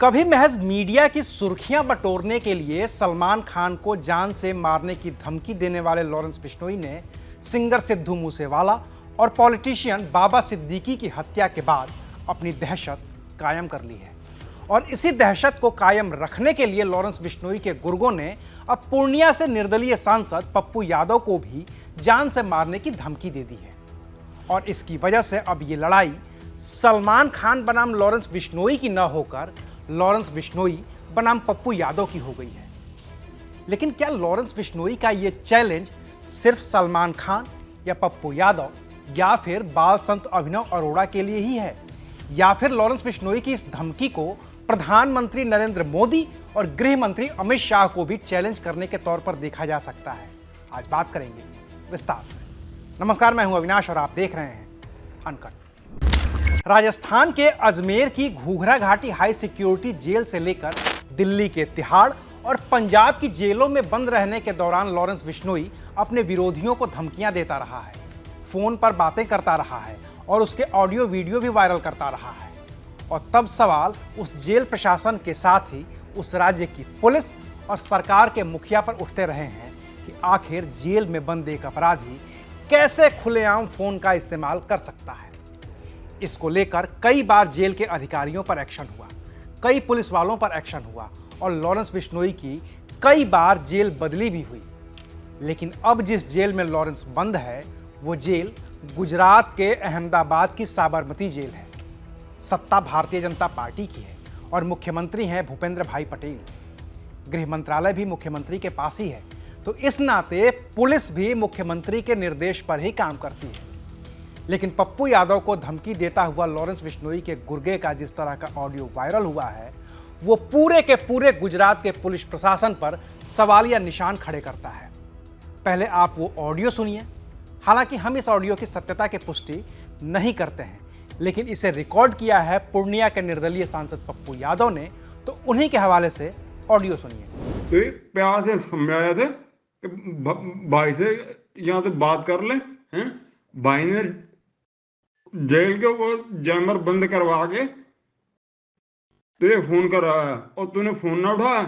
कभी महज मीडिया की सुर्खियां बटोरने के लिए सलमान खान को जान से मारने की धमकी देने वाले लॉरेंस बिश्नोई ने सिंगर सिद्धू मूसेवाला और पॉलिटिशियन बाबा सिद्दीकी की हत्या के बाद अपनी दहशत कायम कर ली है। और इसी दहशत को कायम रखने के लिए लॉरेंस बिश्नोई के गुर्गों ने अब पूर्णिया से निर्दलीय सांसद पप्पू यादव को भी जान से मारने की धमकी दे दी है। और इसकी वजह से अब ये लड़ाई सलमान खान बनाम लॉरेंस बिश्नोई की न होकर लॉरेंस बिश्नोई बनाम पप्पू यादव की हो गई है। लेकिन क्या लॉरेंस बिश्नोई का ये चैलेंज सिर्फ सलमान खान या पप्पू यादव या फिर बाल संत अभिनव अरोड़ा के लिए ही है, या फिर लॉरेंस बिश्नोई की इस धमकी को प्रधानमंत्री नरेंद्र मोदी और गृह मंत्री अमित शाह को भी चैलेंज करने के तौर पर देखा जा सकता है? आज बात करेंगे विस्तार से। नमस्कार, मैं हूं अविनाश और आप देख रहे हैं अनकट। राजस्थान के अजमेर की घूघरा घाटी हाई सिक्योरिटी जेल से लेकर दिल्ली के तिहाड़ और पंजाब की जेलों में बंद रहने के दौरान लॉरेंस बिश्नोई अपने विरोधियों को धमकियां देता रहा है, फोन पर बातें करता रहा है और उसके ऑडियो वीडियो भी वायरल करता रहा है। और तब सवाल उस जेल प्रशासन के साथ ही उस राज्य की पुलिस और सरकार के मुखिया पर उठते रहे हैं कि आखिर जेल में बंद एक अपराधी कैसे खुलेआम फोन का इस्तेमाल कर सकता है। इसको लेकर कई बार जेल के अधिकारियों पर एक्शन हुआ, कई पुलिस वालों पर एक्शन हुआ और लॉरेंस बिश्नोई की कई बार जेल बदली भी हुई। लेकिन अब जिस जेल में लॉरेंस बंद है वो जेल गुजरात के अहमदाबाद की साबरमती जेल है। सत्ता भारतीय जनता पार्टी की है और मुख्यमंत्री हैं भूपेंद्र भाई पटेल। गृह मंत्रालय भी मुख्यमंत्री के पास ही है, तो इस नाते पुलिस भी मुख्यमंत्री के निर्देश पर ही काम करती है। लेकिन पप्पू यादव को धमकी देता हुआ लॉरेंस बिश्नोई के गुर्गे का जिस तरह का ऑडियो वायरल हुआ है वो पूरे के पूरे गुजरात के पुलिस प्रशासन पर सवालिया निशान खड़े करता है। पहले आप वो ऑडियो सुनिए। हालांकि हम इस ऑडियो की सत्यता की पुष्टि नहीं करते हैं, लेकिन इसे रिकॉर्ड किया है पूर्णिया के निर्दलीय सांसद पप्पू यादव ने, तो उन्हीं के हवाले से ऑडियो सुनिए। तो प्यार से समझाया था कि भाई से यहाँ से बात कर ले हैं। भाई ने जेल के वो जैमर बंद करवा के तुझे फोन कर रहा है और तूने फोन ना उठाया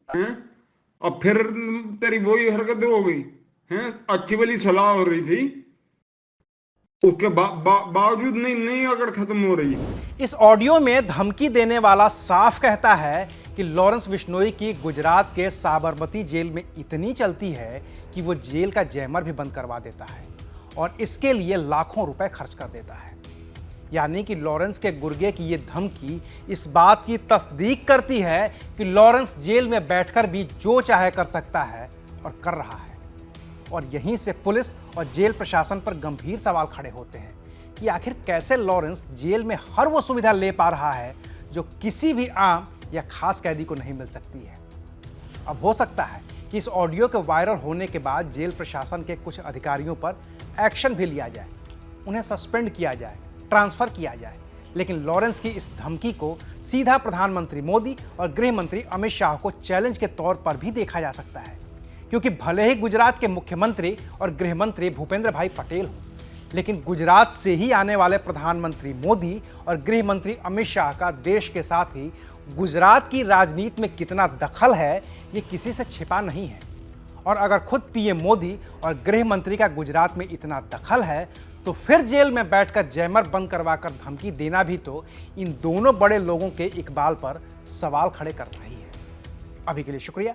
हैं। अब फिर तेरी वही हरकत हो गई हैं। अच्छी वाली सलाह हो रही थी, उसके बावजूद नहीं अगर खत्म हो रही। इस ऑडियो में धमकी देने वाला साफ कहता है कि लॉरेंस बिश्नोई की गुजरात के साबरमती जेल में इतनी चलती है कि वो जेल का जैमर भी बंद करवा देता है और इसके लिए लाखों रुपए खर्च कर देता है। यानी कि लॉरेंस के गुर्गे की ये धमकी इस बात की तस्दीक करती है कि लॉरेंस जेल में बैठकर भी जो चाहे कर सकता है और कर रहा है। और यहीं से पुलिस और जेल प्रशासन पर गंभीर सवाल खड़े होते हैं कि आखिर कैसे लॉरेंस जेल में हर वो सुविधा ले पा रहा है जो किसी भी आम या खास कैदी को नहीं मिल सकती है। अब हो सकता है कि इस ऑडियो के वायरल होने के बाद जेल प्रशासन के कुछ अधिकारियों पर एक्शन भी लिया जाए, उन्हें सस्पेंड किया जाए, ट्रांसफर किया जाए। लेकिन लॉरेंस की इस धमकी को सीधा प्रधानमंत्री मोदी और गृह मंत्री अमित शाह को चैलेंज के तौर पर भी देखा जा सकता है, क्योंकि भले ही गुजरात के मुख्यमंत्री और गृह मंत्री भूपेंद्र भाई पटेल हों, लेकिन गुजरात से ही आने वाले प्रधानमंत्री मोदी और गृह मंत्री अमित शाह का देश के साथ ही गुजरात की राजनीति में कितना दखल है ये किसी से छिपा नहीं है। और अगर खुद पीएम मोदी और गृह मंत्री का गुजरात में इतना दखल है तो फिर जेल में बैठकर जैमर बंद करवाकर धमकी देना भी तो इन दोनों बड़े लोगों के इकबाल पर सवाल खड़े कर रही है। अभी के लिए शुक्रिया।